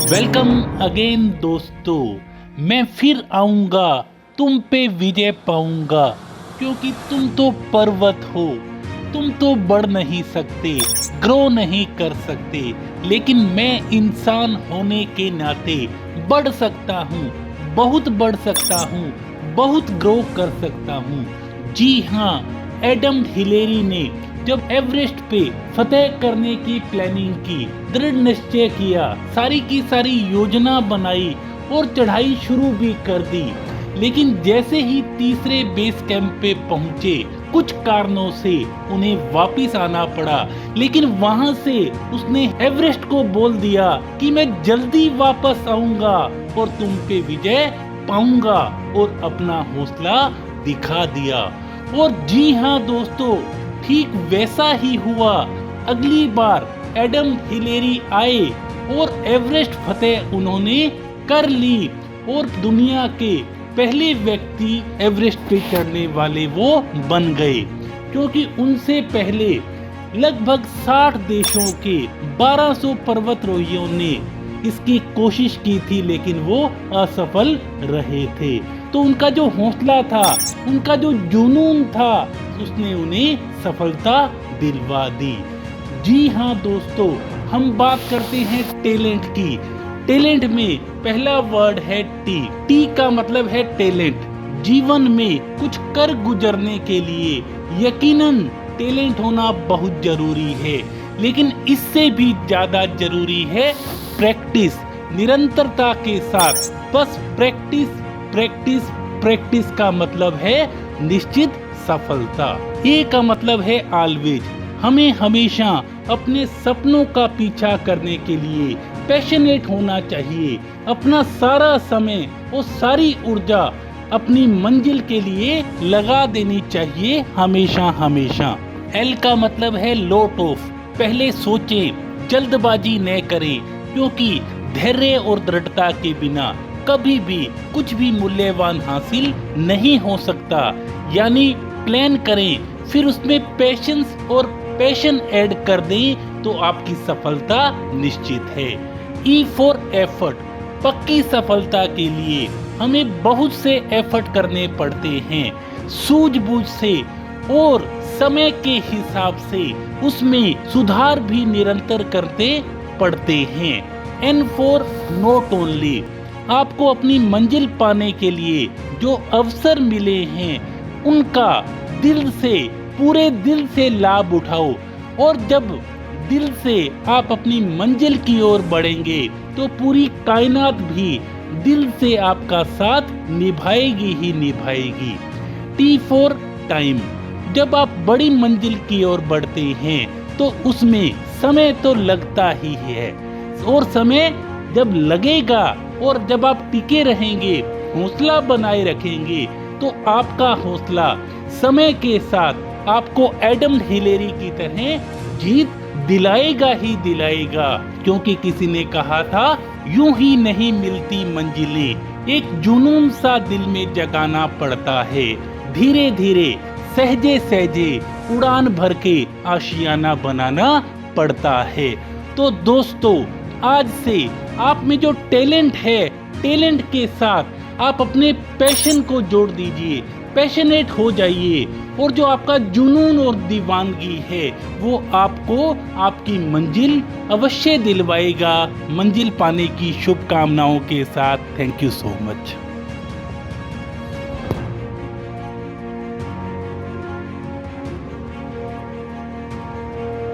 Welcome again दोस्तों। मैं फिर आऊंगा, तुम पे विजय पाऊंगा, क्योंकि तुम तो पर्वत हो। तुम तो बढ़ नहीं सकते, ग्रो नहीं कर सकते, लेकिन मैं इंसान होने के नाते बढ़ सकता हूँ, बहुत बढ़ सकता हूँ, बहुत ग्रो कर सकता हूँ। जी हाँ, एडम हिलेरी ने जब एवरेस्ट पे फतेह करने की प्लानिंग की, दृढ़ निश्चय किया, सारी की सारी योजना बनाई और चढ़ाई शुरू भी कर दी, लेकिन जैसे ही तीसरे बेस कैंप पे पहुंचे, कुछ कारणों से उन्हें वापस आना पड़ा। लेकिन वहां से उसने एवरेस्ट को बोल दिया कि मैं जल्दी वापस आऊंगा और तुम पे विजय पाऊंगा, और अपना हौसला दिखा दिया। और जी हाँ दोस्तों, ठीक वैसा ही हुआ। अगली बार एडम हिलेरी आए और एवरेस्ट फतेह उन्होंने कर ली और दुनिया के पहले व्यक्ति एवरेस्ट पे चढ़ने वाले वो बन गए, क्योंकि उनसे पहले लगभग 60 देशों के 1200 पर्वतारोहियों ने इसकी कोशिश की थी, लेकिन वो असफल रहे थे। तो उनका जो हौसला था, उनका जो जुनून था, उसने उन्हें सफलता दिलवा दी। जी हाँ दोस्तों, हम बात करते हैं टैलेंट की। टैलेंट में पहला वर्ड है टी। टी का मतलब है टैलेंट। जीवन में कुछ कर गुजरने के लिए यकीनन टैलेंट होना बहुत जरूरी है, लेकिन इससे भी ज्यादा जरूरी है प्रैक्टिस, निरंतरता के साथ। बस प्रैक्टिस प्रैक्टिस प्रैक्टिस का मतलब है निश्चित सफलता। ए का मतलब है ऑलवेज। हमें हमेशा अपने सपनों का पीछा करने के लिए पैशनेट होना चाहिए। अपना सारा समय और सारी ऊर्जा अपनी मंजिल के लिए लगा देनी चाहिए हमेशा हमेशा। एल का मतलब है लॉट ऑफ। पहले सोचें, जल्दबाजी न करें, क्योंकि धैर्य और दृढ़ता के बिना कभी भी कुछ भी मूल्यवान हासिल नहीं हो सकता। यानी प्लान करें, फिर उसमें पेशेंस और पैशन ऐड कर दें तो आपकी सफलता निश्चित है। E for effort. पक्की सफलता के लिए हमें बहुत से एफर्ट करने पड़ते हैं, सूझबूझ से और समय के हिसाब से उसमें सुधार भी निरंतर करते पड़ते हैं। N for not only. आपको अपनी मंजिल पाने के लिए जो अवसर मिले हैं, उनका दिल से, पूरे दिल से लाभ उठाओ। और जब दिल से आप अपनी मंजिल की ओर बढ़ेंगे तो पूरी कायनात भी दिल से आपका साथ निभाएगी ही निभाएगी। T for time. जब आप बड़ी मंजिल की ओर बढ़ते हैं तो उसमें समय तो लगता ही है, और समय जब लगेगा और जब आप टिके रहेंगे, हौसला बनाए रखेंगे, तो आपका हौसला समय के साथ आपको एडम हिलेरी की तरह जीत दिलाएगा ही दिलाएगा। क्योंकि किसी ने कहा था, यूं ही नहीं मिलती मंजिलें, एक जुनून सा दिल में जगाना पड़ता है। धीरे धीरे, सहजे सहजे उड़ान भर के आशियाना बनाना पड़ता है। तो दोस्तों, आज से आप में जो टैलेंट है, टैलेंट के साथ आप अपने पैशन को जोड़ दीजिए, पैशनेट हो जाइए, और जो आपका जुनून और दीवानगी है वो आपको आपकी मंजिल अवश्य दिलवाएगा। मंजिल पाने की शुभकामनाओं के साथ, थैंक यू सो मच।